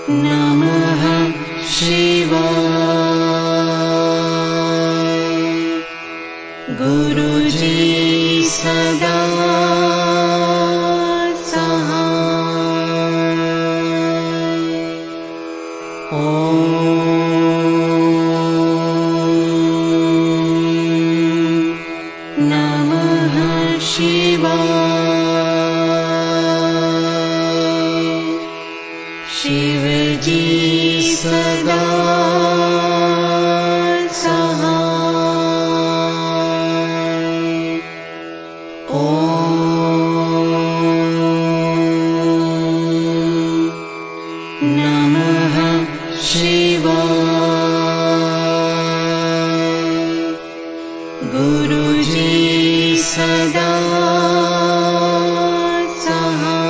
नमः शिवाय। गुरुजी सदा नमः शिवाय। शिवजी सदा सहाय। नमः शिवाय। गुरुजी सदा सहाय।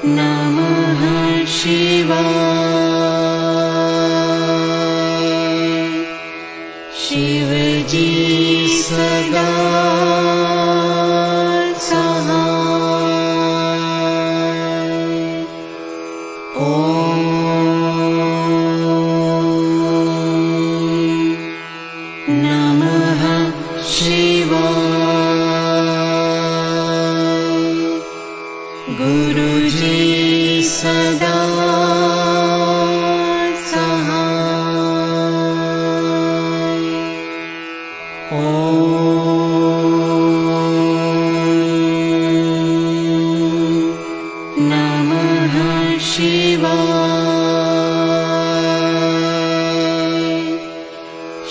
नमः शिवाय। शिवजी सदा नमः शिवाय। गुरुजी सदा सहाय। नमः शिवाय।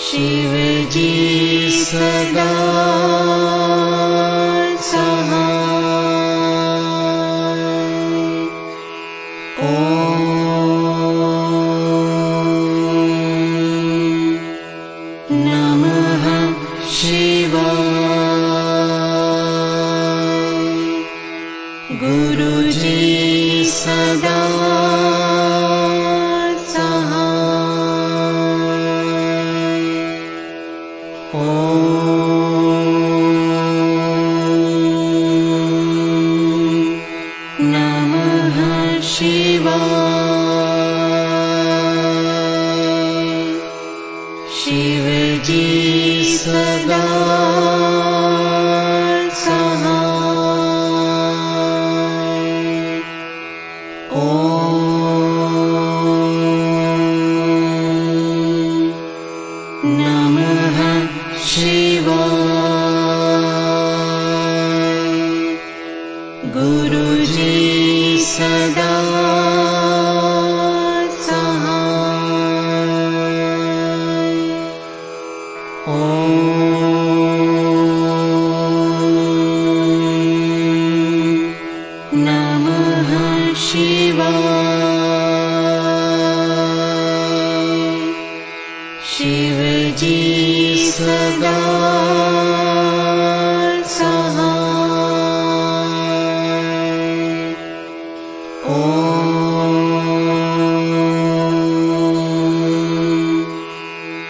शिवजी सदा सहाय। नमः शिवाय। गुरुजी सदा सहाय। नमः शिवाय। शिवजी सदा सहाय। नमः शिवाय। गुरुजी सदा सहाय। नमः शिवाय। शिवजी सदा सहाय।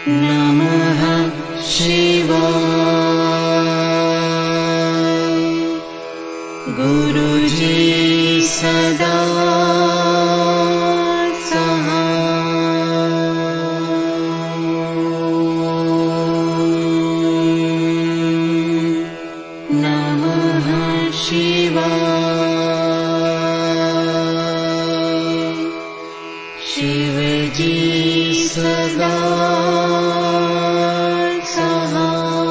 नमः शिवाय। गुरुजी सदा सहाय। नमः शिवाय। शिवजी सदा सहाय।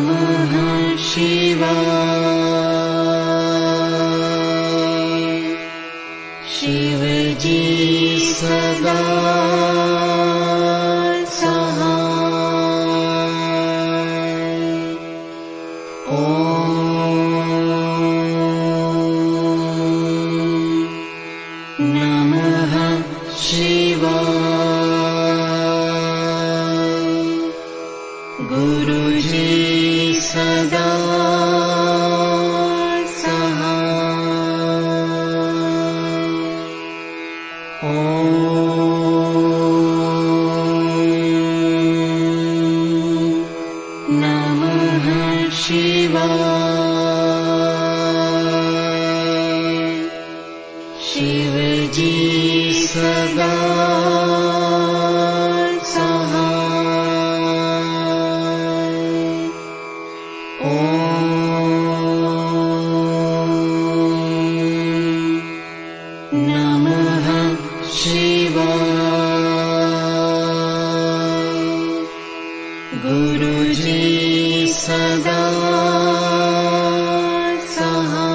नमः शिवाय शिवजी सदा गुरुजी सदा सहाय। ॐ नमः शिवाय शिवजी सदा गुरुजी सदा सहाय।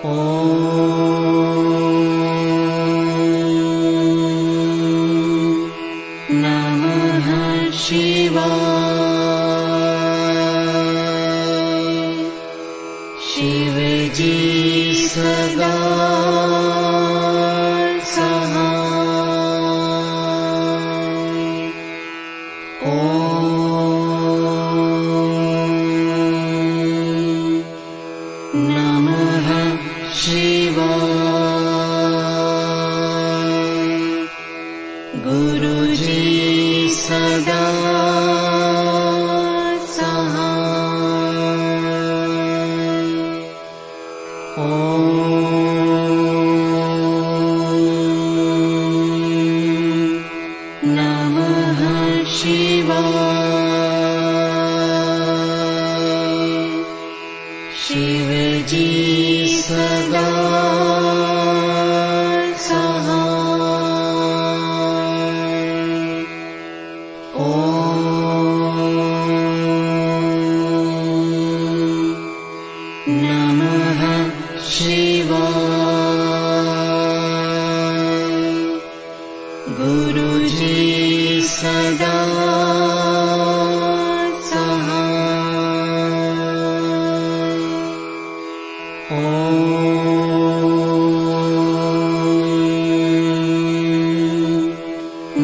ॐ नमः शिवाय शिवजी सदा गुरुजी सदा सहाय। ॐ नमः शिवाय शिवजी सदा गुरुजी सदा सहाय। ॐ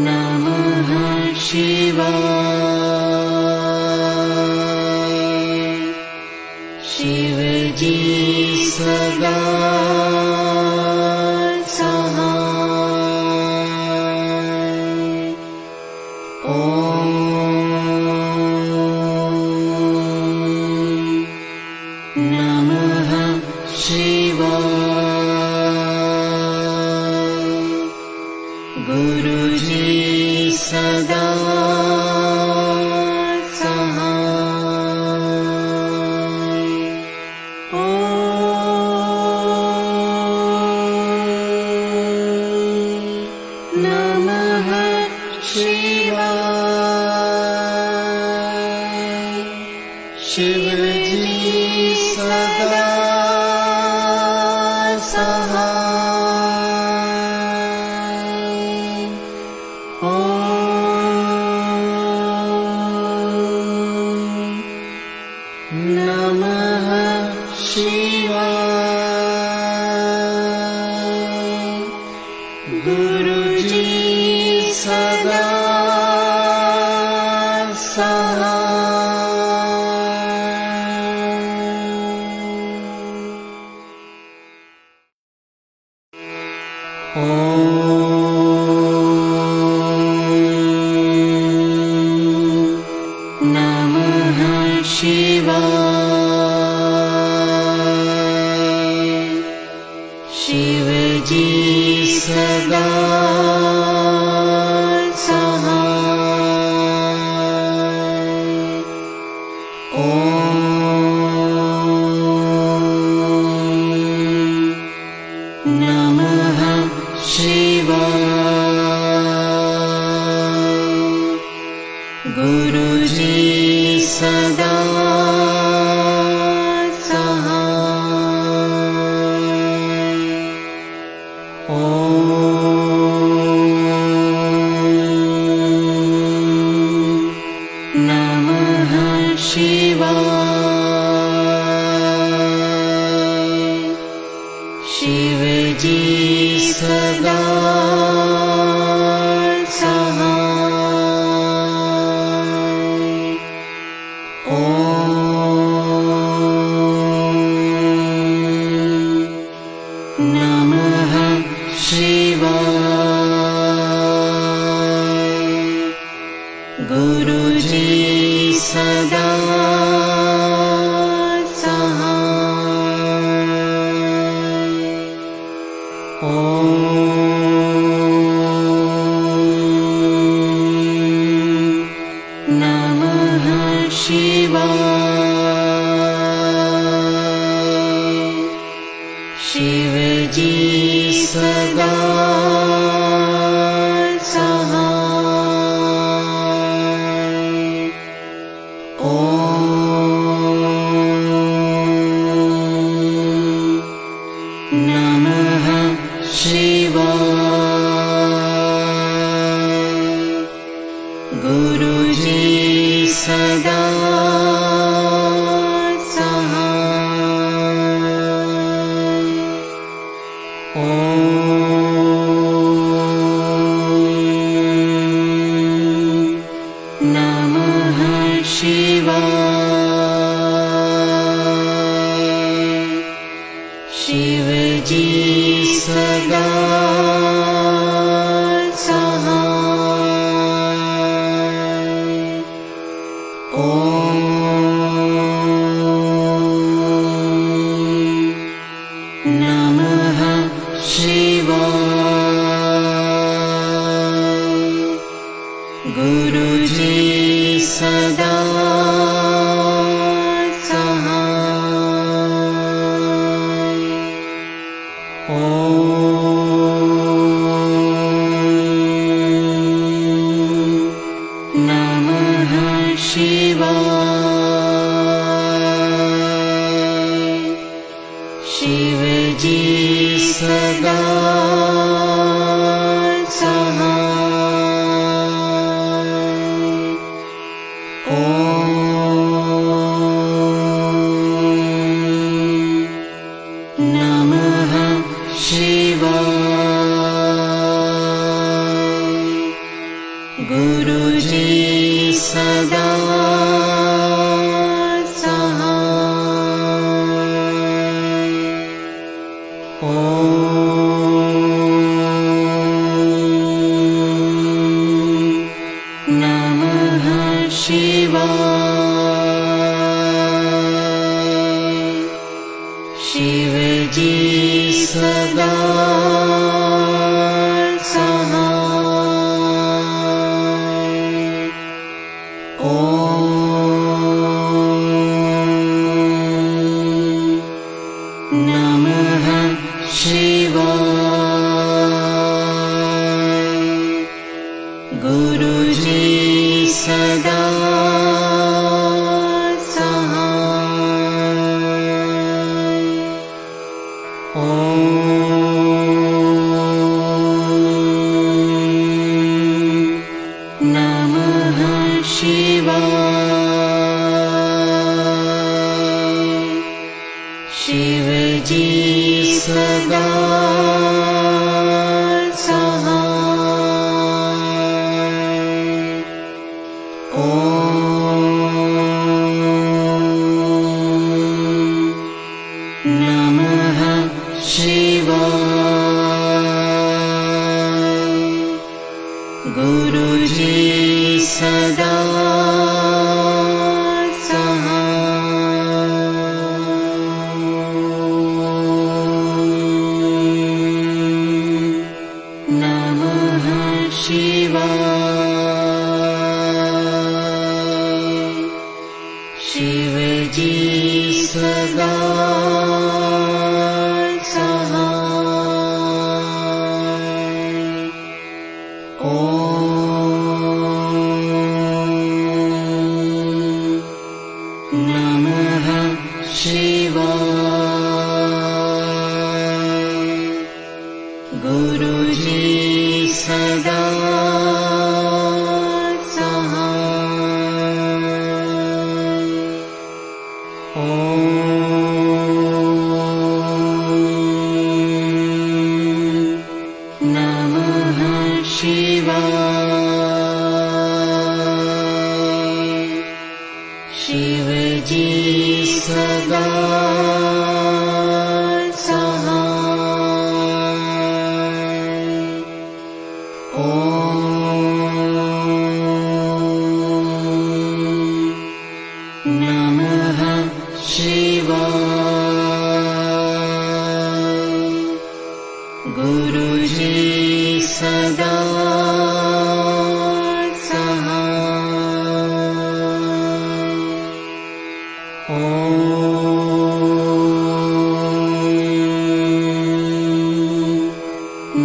नमः शिवाय शिवजी सदा गुरुजी सदा सहाय। ॐ नमः शिवाय शिवजी सदा नमः शिवाय गुरुजी सदा सहाय। ॐ नमः शिवाय शिवजी सदा सहाय। गुरुजी सदा सहाय। ॐ नमः शिवाय। शिवजी सदा गुरुजी सदा सहाय। ॐ नमः शिवाय। शिवजी सदा गुरुजी सदा सहाय। ॐ नमः शिवाय। शिवजी सदा नमः शिवाय। गुरुजी सदा सहाय। ॐ नमः शिवाय। शिवजी सदा सहाय। ॐ नमः शिवाय। गुरुजी सदा सहाय। ॐ नमः शिवाय। शिवजी सदा सहाय। ॐ नमः शिवाय। गुरुजी सदा सहाय। ॐ नमः शिवाय। शिवजी सदा सहाय। ॐ नमः शिवाय। गुरुजी सदा नमः शिवाय। शिवजी सदा सहाय। ॐ सदा सहाय। नमः शिवाय। गुरुजी सदा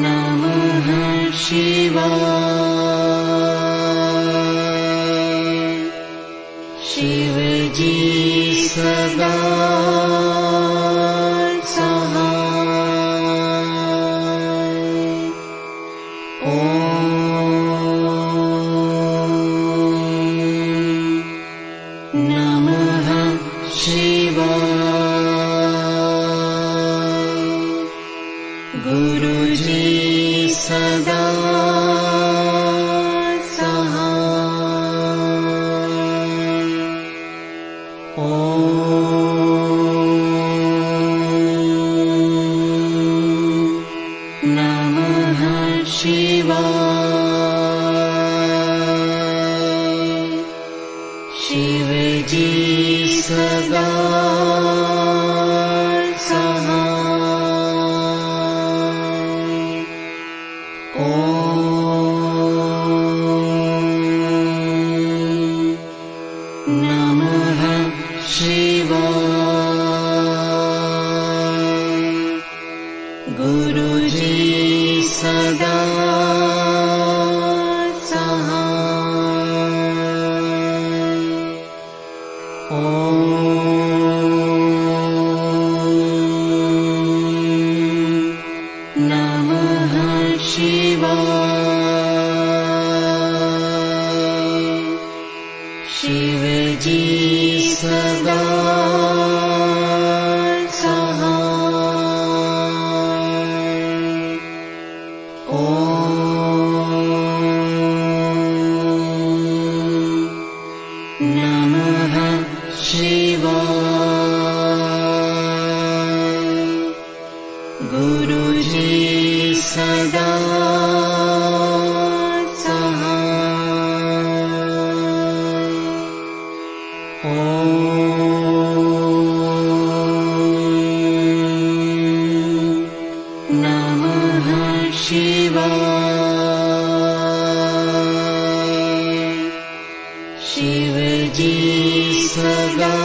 नमः शिवाय। शिवजी सदा सहाय। नमः शिवाय। गुरुजी सदा सहाय। नमः शिवाय। शिवजी सदा नमः शिवाय। गुरुजी सदा सहाय। नमः शिवाय। शिवजी सदा सहाय। नमः शिवाय। गुरुजी सदा नमः शिवाय। शिवजी सदा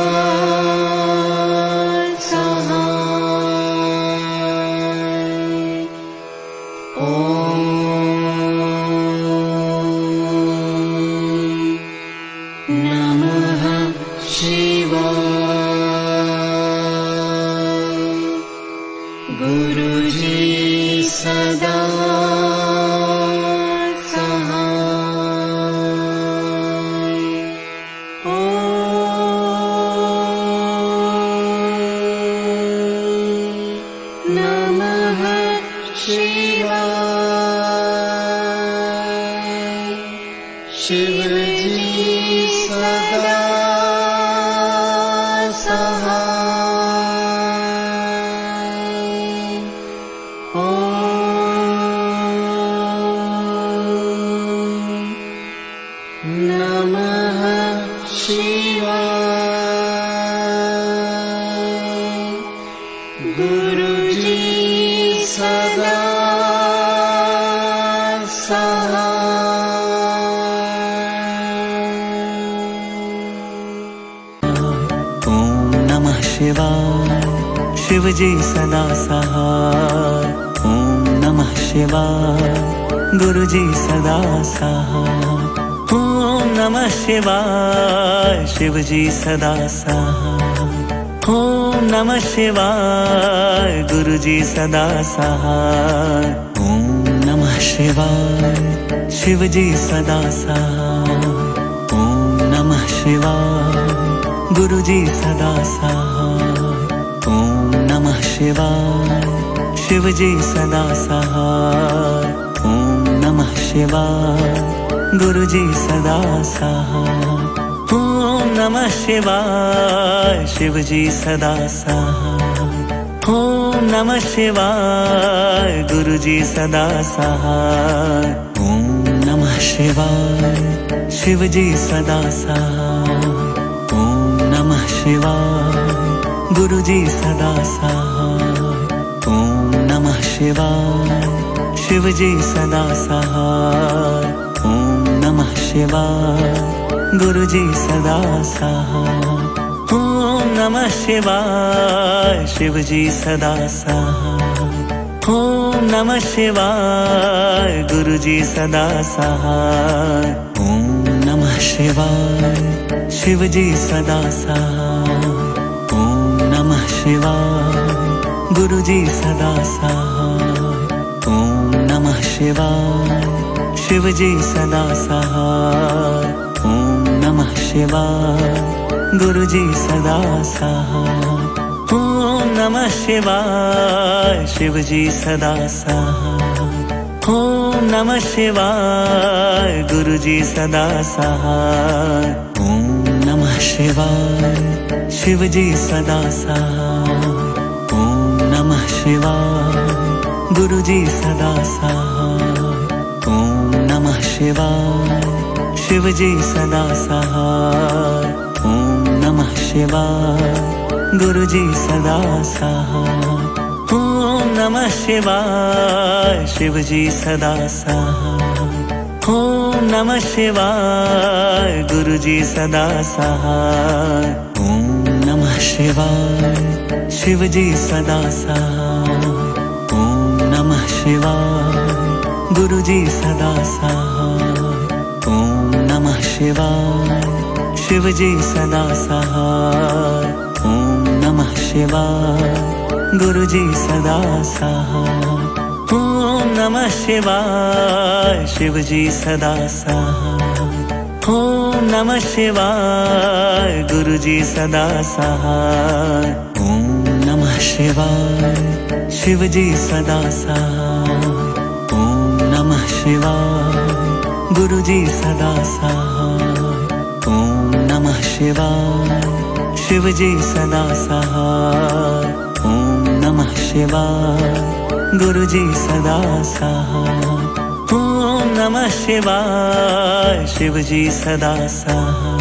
नमः शिवाय। गुरुजी सदा सहाय। नमः शिवाय। शिवजी सदा सहाय। नमः शिवाय। गुरुजी सदा शिवाय। शिवजी सदा सहाय। ओम नमः शिवाय। गुरुजी सदा सहाय। ओम नमः शिवाय। शिवजी सदा सहाय। ओम नमः शिवाय। गुरुजी सदा सहाय। ओम नमः शिवाय। शिवजी सदा सहाय। ओम नमः शिवाय। गुरुजी सदा सहाय। ओम नमः शिवाय। शिवजी सदा सहाय। ओम नमः शिवाय। गुरुजी सदा सहाय। ओम नमः शिवाय शिवजी सदा सहाय। ओम नमः शिवाय गुरुजी सदा सहाय। ओम नमः शिवाय शिवजी सदा सहाय। ओम नमः शिवाय गुरुजी सदा सहाय। ओम नमः शिवाय शिवजी सदा सहाय। ओम नमः शिवाय गुरुजी सदा सहाय। ओम नमः शिवाय शिवजी सदा सहाय। ओम नमः शिवाय गुरुजी सदा सहाय। ओम नमः शिवाय शिवजी सदा सहाय। ओम नमः शिवाय गुरुजी सदा सहाय। ओम नमः शिवाय शिवजी सदा सहाय। ओम नमः शिवाय गुरुजी सदा सहाय। ओम नमः शिवाय शिवजी सदा सहाय। ओम नमः शिवाय गुरुजी सदा सहाय। ओम नमः शिवाय शिवजी सदा सहाय। ओम नमः शिवाय गुरुजी सदा सहाय। ओम नमः शिवाय शिवजी सदा सहाय। ओम नमः शिवाय गुरुजी सदा सहाय। ओम नमः शिवाय शिवजी सदा सहाय। ओम नमः शिवाय गुरुजी सदा सहाय। ओम नमः शिवाय शिवजी सदा सहाय। ओम नमः शिवाय गुरुजी सदा सहाय। ओम नमः शिवाय शिवजी सदा सहाय। ओम नमः शिवाय गुरुजी सदा सहाय। ओम नमः शिवाय शिवजी सदा सहाय। ओम नमः शिवाय गुरुजी सदा सहाय। ओम नमः शिवाय शिवजी सदा सहाय। ओम नमः शिवाय गुरुजी सदा सहाय। ओम नमः शिवाय शिवजी सदा सहाय। ओम नमः शिवाय गुरुजी सदा सहाय। ओम नमः शिवाय शिवजी सदा सहाय।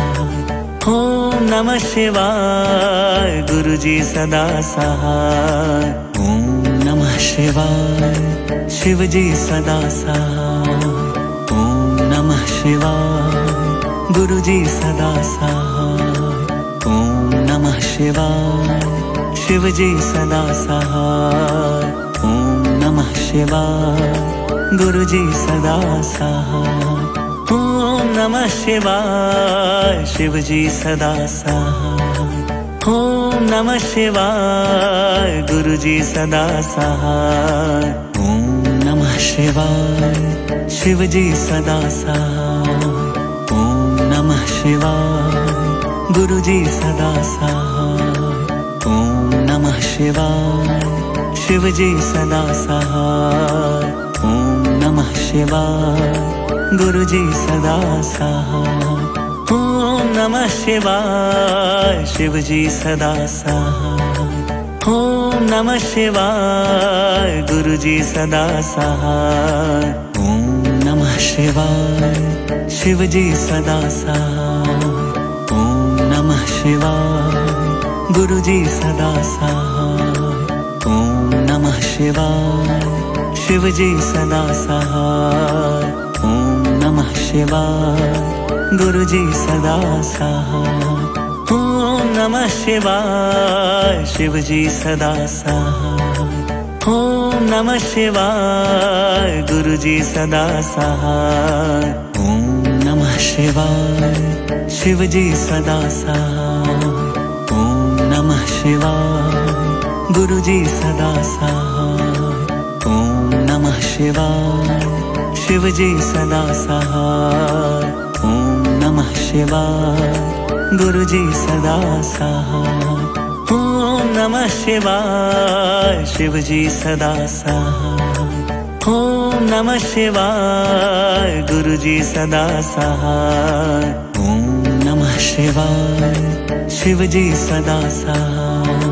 ओम नमः शिवाय गुरुजी सदा सहाय। ओम नमः शिवाय शिवजी सदा सहाय। ओम नमः शिवाय गुरुजी सदा सहाय। ओम नमः शिवाय शिवजी सदा सहाय। ओम नमः शिवाय गुरुजी सदा सहाय। ओम नमः शिवाय शिवजी सदा सहाय। ओम नमः शिवाय गुरुजी सदा सहाय। ओम नमः शिवाय शिवजी सदा सहाय। ओम नमः शिवाय गुरुजी सदा सहाय। ओम नमः शिवाय शिवजी सदा सहाय। ओम नमः शिवाय गुरुजी सदा सहाय। ओम नमः शिवाय शिवजी सदा सहाय। ओम नमः शिवाय गुरुजी सदा सहाय। ओम नमः शिवाय शिवजी सदा सहाय। ओम नमः शिवाय गुरुजी सदा सहाय। ओम नमः शिवाय शिवजी सदा सहाय। ओम नमः शिवाय गुरुजी सदा सहाय। ओम नमः शिवाय शिवजी सदा सहाय। ओम नमः शिवाय गुरुजी सदा सहाय। ओम नमः शिवाय शिवजी सदा सहाय। ओम नमः शिवाय गुरुजी सदा सहाय। ओम नमः शिवाय शिवजी सदा सहाय। ओम नमः शिवाय गुरुजी सदा सहाय। ओम नमः शिवाय शिवजी सदा सहाय। ओम नमः शिवाय गुरुजी सदा सहाय। ओम नमः शिवाय शिवजी सदा सहाय।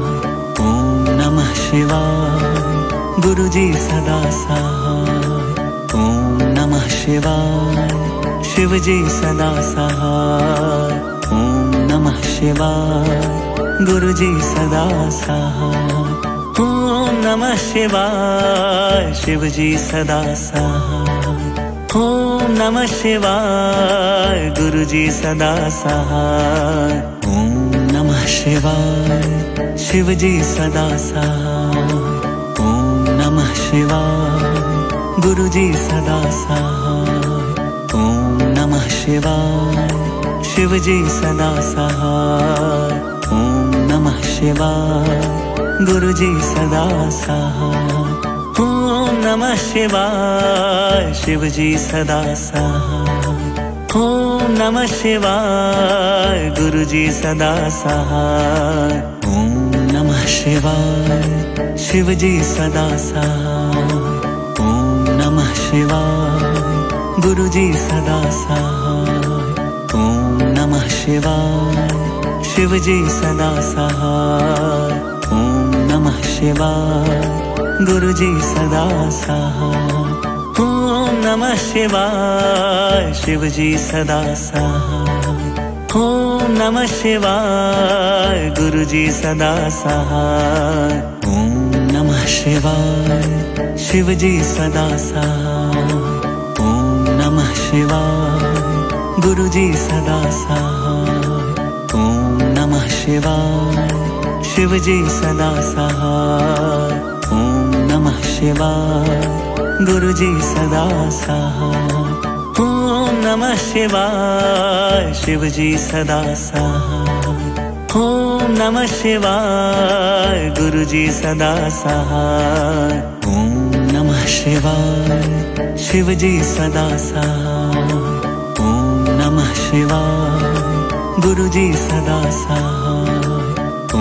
ओम नमः शिवाय गुरुजी सदा सहाय। ओम नमः शिवाय शिवजी सदा सहाय। ओम नमः शिवाय गुरुजी सदा सहाय। ओम नमः शिवाय शिवजी सदा सहाय। ओम नमः शिवाय गुरुजी सदा सहाय। ओम नमः शिवाय शिवजी सदा सहाय। ओम नमः शिवाय गुरुजी सदा सहाय। ओम नमः शिवाय शिवजी सदा सहाय। ओम नमः शिवाय गुरुजी सदा सहाय। ओम नमः शिवाय शिवजी सदा सहाय। ओम नमः शिवाय गुरुजी सदा सहाय। ओम नमः शिवाय शिवजी सदा सहाय। ओम नमः शिवाय गुरुजी सदा सहाय। ओम नमः शिवाय शिवजी सदा सहाय। ओम नमः शिवाय गुरुजी सदा सहाय। ओम नमः शिवाय शिवजी सदा सहाय। ओम नमः शिवाय गुरुजी सदा सहाय। ओम नमः शिवाय शिवजी सदा सहाय। ओम नमः शिवाय गुरुजी सदा सहाय। ओम नमः शिवाय शिवजी सदा सहाय। ओम नमः शिवाय गुरुजी सदा सहाय। ओम नमः शिवाय शिवजी सदा सहाय। ओम नमः शिवाय गुरुजी सदा सहाय। ओम नमः शिवाय शिवजी सदा सहाय। ओम नमः शिवाय गुरुजी सदा सहाय।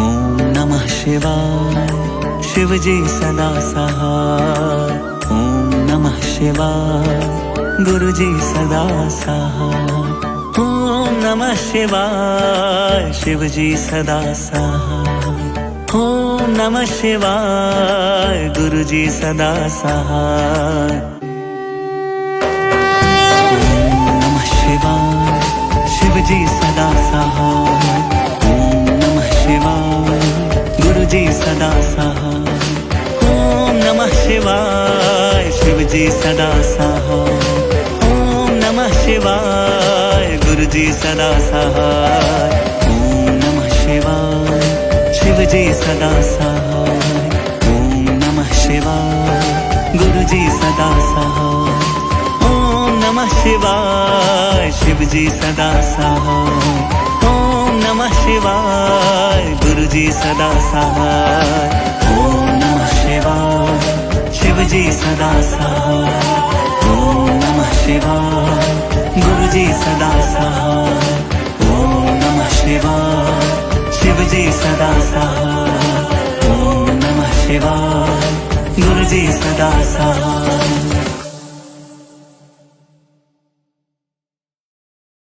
ओम नमः शिवाय शिवजी सदा सहाय। ओम नमः शिवाय गुरुजी सदा सहाय। ओम नमः शिवाय शिवजी सदा सहाय। ओम नमः शिवाय गुरुजी सदा सहाय। ओम नमः शिवाय शिवजी सदा सहाय। ओम नमः शिवाय गुरुजी सदा सहाय। ओम नमः शिवाय शिवजी सदा सहाय। ओम नमः शिवाय गुरुजी सदा सहाय। ओम नमः शिवाय शिवजी सदा सहाय। ओम नमः शिवाय गुरुजी सदा सहाय। ओम नमः शिवाय शिवजी सदा सहाय। ओम नमः शिवाय गुरुजी सदा सहाय। ओम नमः शिवाय शिवजी सदा सहाय। ओम नमः शिवाय गुरुजी सदा सहाय। ओम नमः शिवाय शिवजी सदा सहाय। ओम नमः शिवाय गुरुजी सदा सहाय।